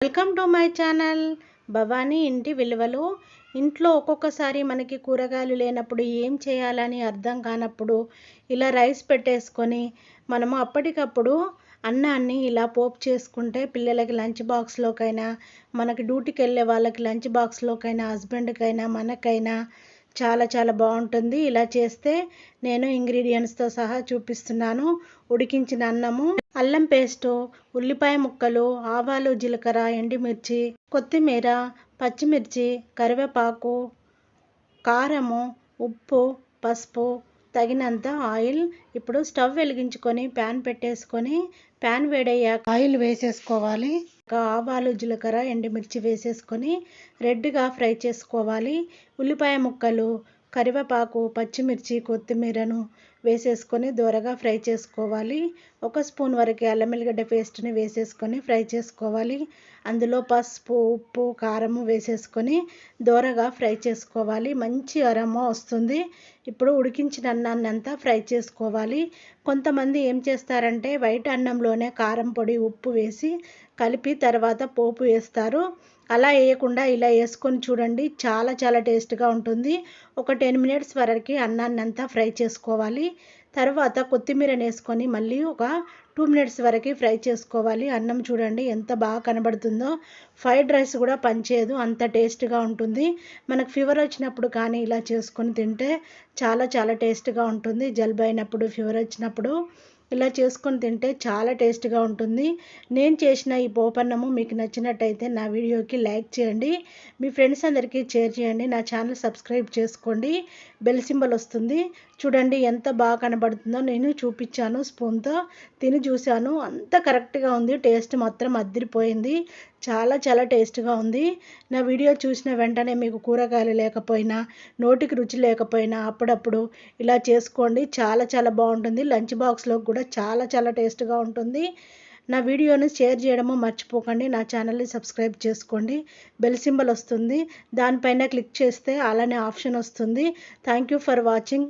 Welcome to my channel Bhavani ఇంటి విలువలు. ఇంట్లో ఒక్కొక్కసారి మనకి కూరగాయలు లేనప్పుడు ఏం చేయాలని అర్థం కానప్పుడు ఇలా రైస్ పెట్టేసుకొని మనము అప్పటికప్పుడు అన్నాన్ని ఇలా పోపు చేసుకుంటే పిల్లలకి లంచ్ బాక్స్లోకైనా, మనకి డ్యూటీకి వెళ్ళే వాళ్ళకి లంచ్ బాక్స్లోకైనా, హస్బెండ్కైనా, మనకైనా చాలా చాలా బాగుంటుంది. ఇలా చేస్తే నేను ఇంగ్రీడియంట్స్తో సహా చూపిస్తున్నాను. ఉడికించిన అన్నము, అల్లం పేస్టు, ఉల్లిపాయ ముక్కలు, ఆవాలు, జీలకర్ర, ఎండుమిర్చి, కొత్తిమీర, పచ్చిమిర్చి, కరివేపాకు, కారము, ఉప్పు, పసుపు, తగినంత ఆయిల్. ఇప్పుడు స్టవ్ వెలిగించుకొని ప్యాన్ పెట్టేసుకొని ప్యాన్ వేడయ్యాక ఆయిల్ వేసేసుకోవాలి. ఆవాలు, జీలకర్ర, ఎండుమిర్చి వేసేసుకొని రెడ్గా ఫ్రై చేసుకోవాలి. ఉల్లిపాయ ముక్కలు, కరివేపాకు, పచ్చిమిర్చి, కొత్తిమీరను వేసేసుకొని దోరగా ఫ్రై చేసుకోవాలి. 1 స్పూన్ వరకు అల్లం వెల్లిగడ్డ పేస్ట్ని వేసేసుకొని ఫ్రై చేసుకోవాలి. అందులో పసుపు, ఉప్పు, కారము వేసేసుకొని దోరగా ఫ్రై చేసుకోవాలి. మంచి అరోమా వస్తుంది. ఇప్పుడు ఉడికించిన అన్నాన్ని అంతా ఫ్రై చేసుకోవాలి. కొంతమంది ఏం చేస్తారంటే వైట్ అన్నంలోనే కారం పొడి, ఉప్పు వేసి కలిపి తర్వాత పోపు వేస్తారు. అలా వేయకుండా ఇలా వేసుకొని చూడండి, చాలా చాలా టేస్ట్గా ఉంటుంది. ఒక 10 మినిట్స్ వరకు అన్నాన్ని అంతా ఫ్రై చేసుకోవాలి. తర్వాత కొత్తిమీరని వేసుకొని మళ్ళీ ఒక 2 మినిట్స్ వరకు ఫ్రై చేసుకోవాలి. అన్నం చూడండి ఎంత బాగా కనబడుతుందో. ఫ్రైడ్ రైస్ కూడా పనిచేయదు, అంత టేస్ట్గా ఉంటుంది. మనకు ఫీవర్ వచ్చినప్పుడు కానీ ఇలా చేసుకొని తింటే చాలా చాలా టేస్ట్గా ఉంటుంది. జలుబు అయినప్పుడు, ఫీవర్ వచ్చినప్పుడు ఇలా చేసుకొని తింటే చాలా టేస్ట్గా ఉంటుంది. నేను చేసిన ఈ పోపన్నము మీకు నచ్చినట్టయితే నా వీడియోకి లైక్ చేయండి, మీ ఫ్రెండ్స్ అందరికీ షేర్ చేయండి, నా ఛానల్ సబ్స్క్రైబ్ చేసుకోండి, బెల్ సింబల్ వస్తుంది. చూడండి ఎంత బాగా కనబడుతుందో. నేను చూపించాను, స్పూన్తో తిని చూశాను, అంత కరెక్ట్గా ఉంది. టేస్ట్ మాత్రం అదిరిపోయింది, చాలా చాలా టేస్ట్గా ఉంది. నా వీడియో చూసిన వెంటనే మీకు కూరగాయలు లేకపోయినా, నోటికి రుచి లేకపోయినా అప్పుడప్పుడు ఇలా చేసుకోండి, చాలా చాలా బాగుంటుంది. లంచ్ బాక్స్లో కూడా చాలా చాలా టేస్ట్గా ఉంటుంది. నా వీడియోని షేర్ చేయడము మర్చిపోకండి. నా ఛానల్ని సబ్స్క్రైబ్ చేసుకోండి, బెల్ సింబల్ వస్తుంది, దానిపైన క్లిక్ చేస్తే అలానే ఆప్షన్ వస్తుంది. Thank you for watching.